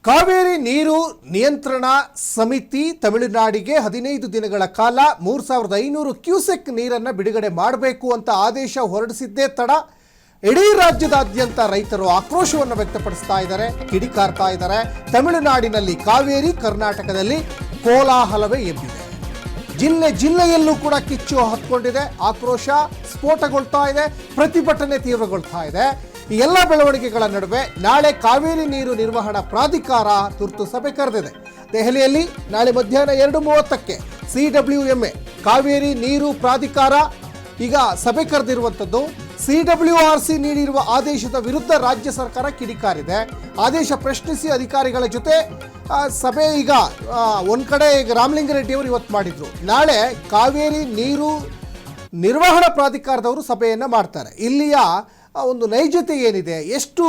ಕಾವೇರಿ ನೀರು ನಿಯಂತ್ರಣ ಸಮಿತಿ ತಮಿಳುನಾಡಿಗೆ 15 ದಿನಗಳ ಕಾಲ 3500 ಕ್ಯೂಸೆಕ್ ನೀರನ್ನು ಬಿಡುಗಡೆ ಮಾಡಬೇಕು ಅಂತ ಆದೇಶ ಹೊರಡಿಸಿದ್ದೇ ತಡ. ಇಡೀ ರಾಜ್ಯದಾದ್ಯಂತ ರೈತರು ಆಕ್ರೋಶವನ್ನು ವ್ಯಕ್ತಪಡಿಸ್ತಾ ಇದ್ದಾರೆ, ಕಿಡಿಕಾರ್ತಾ ಇದ್ದಾರೆ. ತಮಿಳುನಾಡಿನಲ್ಲಿ ಕಾವೇರಿ, ಕರ್ನಾಟಕದಲ್ಲಿ ಕೋಲಾಹಲವೇ ಎದ್ದಿದೆ. ಜಿಲ್ಲೆಯಲ್ಲೂ ಕೂಡ ಕಿಚ್ಚು ಹತ್ಕೊಂಡಿದೆ, ಆಕ್ರೋಶ ಸ್ಫೋಟಗೊಳ್ತಾ ಇದೆ, ಪ್ರತಿಭಟನೆ ತೀವ್ರಗೊಳ್ತಾ ಇದೆ. ಈ ಎಲ್ಲ ಬೆಳವಣಿಗೆಗಳ ನಡುವೆ ನಾಳೆ ಕಾವೇರಿ ನೀರು ನಿರ್ವಹಣಾ ಪ್ರಾಧಿಕಾರ ತುರ್ತು ಸಭೆ ಕರೆದಿದೆ. ದೆಹಲಿಯಲ್ಲಿ ನಾಳೆ ಮಧ್ಯಾಹ್ನ 2:30ಕ್ಕೆ CWMA ಕಾವೇರಿ ನೀರು ಪ್ರಾಧಿಕಾರ ಈಗ ಸಭೆ ಕರೆದಿರುವಂಥದ್ದು. CWRC ನೀಡಿರುವ ಆದೇಶದ ವಿರುದ್ಧ ರಾಜ್ಯ ಸರ್ಕಾರ ಕಿಡಿಕಾರಿದೆ. ಆದೇಶ ಪ್ರಶ್ನಿಸಿ ಅಧಿಕಾರಿಗಳ ಜೊತೆ ಸಭೆ ಈಗ ಒಂದು ಕಡೆ ಈಗ ರಾಮಲಿಂಗಾರೆಡ್ಡಿ ಅವರು ಇವತ್ತು ಮಾಡಿದ್ರು. ನಾಳೆ ಕಾವೇರಿ ನೀರು ನಿರ್ವಹಣಾ ಪ್ರಾಧಿಕಾರದವರು ಸಭೆಯನ್ನು ಮಾಡ್ತಾರೆ. ಇಲ್ಲಿಯ ಒಂದು ನೈಜತೆ ಏನಿದೆ, ಎಷ್ಟು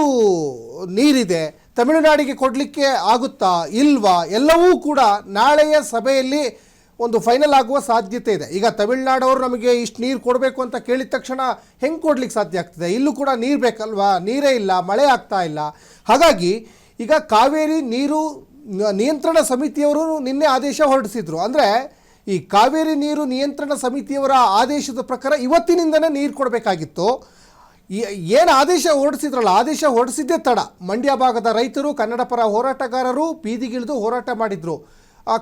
ನೀರಿದೆ, ತಮಿಳುನಾಡಿಗೆ ಕೊಡಲಿಕ್ಕೆ ಆಗುತ್ತಾ ಇಲ್ವಾ, ಎಲ್ಲವೂ ಕೂಡ ನಾಳೆಯ ಸಭೆಯಲ್ಲಿ ಒಂದು ಫೈನಲ್ ಆಗುವ ಸಾಧ್ಯತೆ ಇದೆ. ಈಗ ತಮಿಳುನಾಡವರು ನಮಗೆ ಇಷ್ಟು ನೀರು ಕೊಡಬೇಕು ಅಂತ ಕೇಳಿದ ತಕ್ಷಣ ಹೆಂಗೆ ಕೊಡ್ಲಿಕ್ಕೆ ಸಾಧ್ಯ ಆಗ್ತದೆ? ಇಲ್ಲೂ ಕೂಡ ನೀರು ಬೇಕಲ್ವಾ, ನೀರೇ ಇಲ್ಲ, ಮಳೆ ಆಗ್ತಾ ಇಲ್ಲ. ಹಾಗಾಗಿ ಈಗ ಕಾವೇರಿ ನೀರು ನಿಯಂತ್ರಣ ಸಮಿತಿಯವರು ನಿನ್ನೆ ಆದೇಶ ಹೊರಡಿಸಿದ್ರು. ಅಂದರೆ ಈ ಕಾವೇರಿ ನೀರು ನಿಯಂತ್ರಣ ಸಮಿತಿಯವರ ಆದೇಶದ ಪ್ರಕಾರ ಇವತ್ತಿನಿಂದನೇ ನೀರು ಕೊಡಬೇಕಾಗಿತ್ತು. ಏನು ಆದೇಶ ಹೊರಡಿಸಿದ್ರಲ್ಲ, ಆದೇಶ ಹೊರಡಿಸಿದ್ದೇ ತಡ. ಮಂಡ್ಯ ಭಾಗದ ರೈತರು, ಕನ್ನಡ ಪರ ಹೋರಾಟಗಾರರು ಬೀದಿಗಿಳಿದು ಹೋರಾಟ ಮಾಡಿದರು.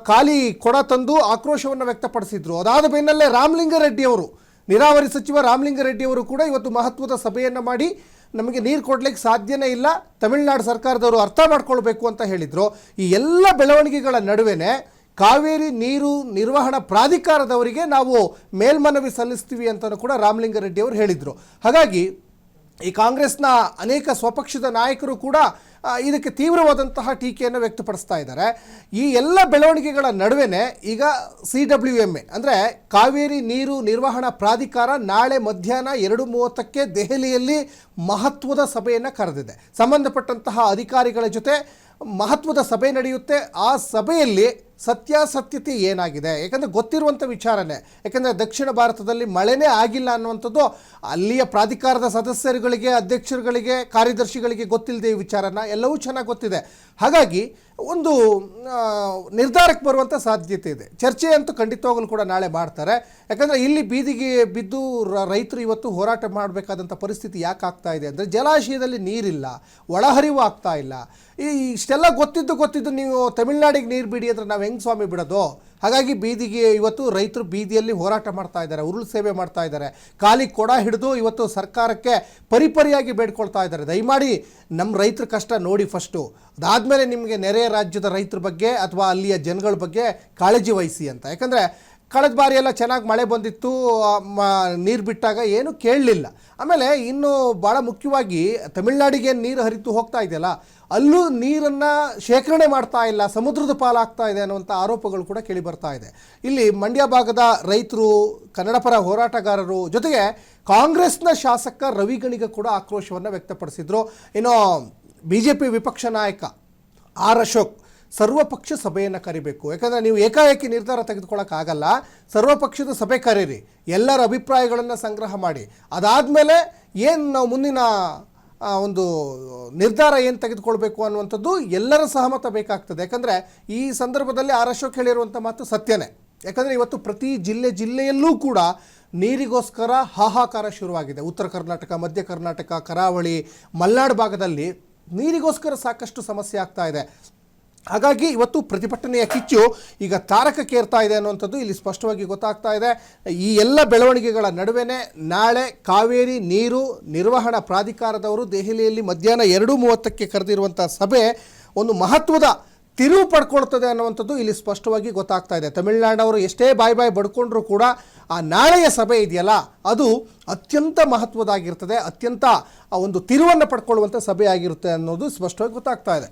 ಖಾಲಿ ಕೊಡ ತಂದು ಆಕ್ರೋಶವನ್ನು ವ್ಯಕ್ತಪಡಿಸಿದ್ರು. ಅದಾದ ಬೆನ್ನಲ್ಲೇ ರಾಮಲಿಂಗಾರೆಡ್ಡಿಯವರು, ನೀರಾವರಿ ಸಚಿವ ರಾಮಲಿಂಗಾರೆಡ್ಡಿಯವರು ಕೂಡ ಇವತ್ತು ಮಹತ್ವದ ಸಭೆಯನ್ನು ಮಾಡಿ ನಮಗೆ ನೀರು ಕೊಡಲಿಕ್ಕೆ ಸಾಧ್ಯನೇ ಇಲ್ಲ, ತಮಿಳುನಾಡು ಸರ್ಕಾರದವರು ಅರ್ಥ ಮಾಡ್ಕೊಳ್ಬೇಕು ಅಂತ ಹೇಳಿದರು. ಈ ಎಲ್ಲ ಬೆಳವಣಿಗೆಗಳ ನಡುವೆನೇ ಕಾವೇರಿ ನೀರು ನಿರ್ವಹಣಾ ಪ್ರಾಧಿಕಾರದವರಿಗೆ ನಾವು ಮೇಲ್ಮನವಿ ಸಲ್ಲಿಸ್ತೀವಿ ಅಂತಲೂ ಕೂಡ ರಾಮಲಿಂಗಾರೆಡ್ಡಿಯವರು ಹೇಳಿದರು. ಹಾಗಾಗಿ ಈ ಕಾಂಗ್ರೆಸ್ನ ಅನೇಕ ಸ್ವಪಕ್ಷದ ನಾಯಕರು ಕೂಡ ಇದಕ್ಕೆ ತೀವ್ರವಾದಂತಹ ಟೀಕೆಯನ್ನು ವ್ಯಕ್ತಪಡಿಸ್ತಾ ಇದ್ದಾರೆ. ಈ ಎಲ್ಲ ಬೆಳವಣಿಗೆಗಳ ನಡುವೆನೇ ಈಗ CWMA ಅಂದರೆ ಕಾವೇರಿ ನೀರು ನಿರ್ವಹಣಾ ಪ್ರಾಧಿಕಾರ ನಾಳೆ ಮಧ್ಯಾಹ್ನ 2:30ಕ್ಕೆ ದೆಹಲಿಯಲ್ಲಿ ಮಹತ್ವದ ಸಭೆಯನ್ನು ಕರೆದಿದೆ. ಸಂಬಂಧಪಟ್ಟಂತಹ ಅಧಿಕಾರಿಗಳ ಜೊತೆ ಮಹತ್ವದ ಸಭೆ ನಡೆಯುತ್ತೆ. ಆ ಸಭೆಯಲ್ಲಿ ಸತ್ಯಾಸತ್ಯತೆ ಏನಾಗಿದೆ, ಯಾಕಂದರೆ ಗೊತ್ತಿರುವಂಥ ವಿಚಾರನೆ. ಯಾಕಂದರೆ ದಕ್ಷಿಣ ಭಾರತದಲ್ಲಿ ಮಳೆನೇ ಆಗಿಲ್ಲ ಅನ್ನುವಂಥದ್ದು ಅಲ್ಲಿಯ ಪ್ರಾಧಿಕಾರದ ಸದಸ್ಯರುಗಳಿಗೆ, ಅಧ್ಯಕ್ಷರುಗಳಿಗೆ, ಕಾರ್ಯದರ್ಶಿಗಳಿಗೆ ಗೊತ್ತಿಲ್ಲದೆ ಈ ವಿಚಾರನ ಎಲ್ಲವೂ ಚೆನ್ನಾಗಿ ಗೊತ್ತಿದೆ. ಹಾಗಾಗಿ ಒಂದು ನಿರ್ಧಾರಕ್ಕೆ ಬರುವಂಥ ಸಾಧ್ಯತೆ ಇದೆ. ಚರ್ಚೆ ಅಂತೂ ಖಂಡಿತವಾಗಲೂ ಕೂಡ ನಾಳೆ ಮಾಡ್ತಾರೆ. ಯಾಕಂದರೆ ಇಲ್ಲಿ ಬೀದಿಗೆ ಬಿದ್ದು ರೈತರು ಇವತ್ತು ಹೋರಾಟ ಮಾಡಬೇಕಾದಂಥ ಪರಿಸ್ಥಿತಿ ಯಾಕೆ ಆಗ್ತಾ ಇದೆ ಅಂದರೆ ಜಲಾಶಯದಲ್ಲಿ ನೀರಿಲ್ಲ, ಒಳಹರಿವು ಆಗ್ತಾ ಇಲ್ಲ. ಇಷ್ಟೆಲ್ಲ ಗೊತ್ತಿದ್ದು ನೀವು ತಮಿಳುನಾಡಿಗೆ ನೀರು ಬಿಡಿ ಅಂದರೆ ನಾವು ಹೆಂಗೆ ಸ್ವಾಮಿ ಬಿಡೋದು? ಹಾಗಾಗಿ ಬೀದಿಗೆ ಇವತ್ತು ರೈತರು ಬೀದಿಯಲ್ಲಿ ಹೋರಾಟ ಮಾಡ್ತಾ ಇದ್ದಾರೆ, ಉರುಳು ಸೇವೆ ಮಾಡ್ತಾ ಇದ್ದಾರೆ, ಖಾಲಿ ಕೊಡ ಹಿಡಿದು ಇವತ್ತು ಸರ್ಕಾರಕ್ಕೆ ಪರಿಪರಿಯಾಗಿ ಬೇಡ್ಕೊಳ್ತಾ ಇದ್ದಾರೆ. ದಯಮಾಡಿ ನಮ್ಮ ರೈತರ ಕಷ್ಟ ನೋಡಿ ಫಸ್ಟು, ಅದಾದಮೇಲೆ ನಿಮಗೆ ನೆರೆಯ ರಾಜ್ಯದ ರೈತರ ಬಗ್ಗೆ ಅಥವಾ ಅಲ್ಲಿಯ ಜನಗಳ ಬಗ್ಗೆ ಕಾಳಜಿ ವಹಿಸಿ ಅಂತ. ಯಾಕಂದರೆ ಕಳೆದ ಬಾರಿ ಎಲ್ಲ ಚೆನ್ನಾಗಿ ಮಳೆ ಬಂದಿತ್ತು, ನೀರು ಬಿಟ್ಟಾಗ ಏನು ಕೇಳಲಿಲ್ಲ. ಆಮೇಲೆ ಇನ್ನು ಭಾಳ ಮುಖ್ಯವಾಗಿ ತಮಿಳುನಾಡಿಗೆ ನೀರು ಹರಿತು ಹೋಗ್ತಾ ಇದೆಯಲ್ಲ, ಅಲ್ಲೂ ನೀರನ್ನು ಶೇಖರಣೆ ಮಾಡ್ತಾ ಇಲ್ಲ, ಸಮುದ್ರದ ಪಾಲಾಗ್ತಾ ಇದೆ ಅನ್ನುವಂಥ ಆರೋಪಗಳು ಕೂಡ ಕೇಳಿ ಬರ್ತಾ ಇದೆ. ಇಲ್ಲಿ ಮಂಡ್ಯ ಭಾಗದ ರೈತರು, ಕನ್ನಡ ಪರ ಹೋರಾಟಗಾರರು ಜೊತೆಗೆ ಕಾಂಗ್ರೆಸ್ನ ಶಾಸಕ ರವಿ ಗಣಿಗ ಕೂಡ ಆಕ್ರೋಶವನ್ನು ವ್ಯಕ್ತಪಡಿಸಿದರು. ಇನ್ನು BJP ವಿಪಕ್ಷ ನಾಯಕ R. ಅಶೋಕ್ ಸರ್ವಪಕ್ಷ ಸಭೆಯನ್ನು ಕರಿಬೇಕು, ಯಾಕಂದರೆ ನೀವು ಏಕಾಏಕಿ ನಿರ್ಧಾರ ತೆಗೆದುಕೊಳ್ಳೋಕ್ಕಾಗಲ್ಲ, ಸರ್ವಪಕ್ಷದ ಸಭೆ ಕರೀರಿ, ಎಲ್ಲರ ಅಭಿಪ್ರಾಯಗಳನ್ನು ಸಂಗ್ರಹ ಮಾಡಿ, ಅದಾದಮೇಲೆ ಏನು ನಾವು ಮುಂದಿನ ಒಂದು ನಿರ್ಧಾರ ಏನು ತೆಗೆದುಕೊಳ್ಬೇಕು ಅನ್ನುವಂಥದ್ದು ಎಲ್ಲರ ಸಹಮತ ಬೇಕಾಗ್ತದೆ. ಯಾಕಂದರೆ ಈ ಸಂದರ್ಭದಲ್ಲಿ R. ಅಶೋಕ್ ಹೇಳಿರುವಂಥ ಮಾತು ಸತ್ಯನೇ. ಯಾಕಂದರೆ ಇವತ್ತು ಪ್ರತಿ ಜಿಲ್ಲೆಯಲ್ಲೂ ಕೂಡ ನೀರಿಗೋಸ್ಕರ ಹಾಹಾಕಾರ ಶುರುವಾಗಿದೆ. ಉತ್ತರ ಕರ್ನಾಟಕ, ಮಧ್ಯ ಕರ್ನಾಟಕ, ಕರಾವಳಿ, ಮಲೆನಾಡು ಭಾಗದಲ್ಲಿ ನೀರಿಗೋಸ್ಕರ ಸಾಕಷ್ಟು ಸಮಸ್ಯೆ ಆಗ್ತಾ ಇದೆ. ಹಾಗಾಗಿ ಇವತ್ತು ಪ್ರತಿಭಟನೆಯ ಕಿಚ್ಚು ಈಗ ತಾರಕಕ್ಕೇರ್ತಾ ಇದೆ ಅನ್ನುವಂಥದ್ದು ಇಲ್ಲಿ ಸ್ಪಷ್ಟವಾಗಿ ಗೊತ್ತಾಗ್ತಾ ಇದೆ. ಈ ಎಲ್ಲ ಬೆಳವಣಿಗೆಗಳ ನಡುವೆನೇ ನಾಳೆ ಕಾವೇರಿ ನೀರು ನಿರ್ವಹಣಾ ಪ್ರಾಧಿಕಾರದವರು ದೆಹಲಿಯಲ್ಲಿ ಮಧ್ಯಾಹ್ನ 2:30ಕ್ಕೆ ಕರೆದಿರುವಂಥ ಸಭೆ ಒಂದು ಮಹತ್ವದ ತಿರುವು ಪಡ್ಕೊಳ್ತದೆ ಅನ್ನುವಂಥದ್ದು ಇಲ್ಲಿ ಸ್ಪಷ್ಟವಾಗಿ ಗೊತ್ತಾಗ್ತಾ ಇದೆ. ತಮಿಳುನಾಡವರು ಎಷ್ಟೇ ಬಾಯಿ ಬಡ್ಕೊಂಡ್ರೂ ಕೂಡ ಆ ನಾಳೆಯ ಸಭೆ ಇದೆಯಲ್ಲ, ಅದು ಅತ್ಯಂತ ಮಹತ್ವದಾಗಿರ್ತದೆ, ಅತ್ಯಂತ ಒಂದು ತಿರುವನ್ನು ಪಡ್ಕೊಳ್ಳುವಂಥ ಸಭೆ ಆಗಿರುತ್ತೆ ಅನ್ನೋದು ಸ್ಪಷ್ಟವಾಗಿ ಗೊತ್ತಾಗ್ತಾ ಇದೆ.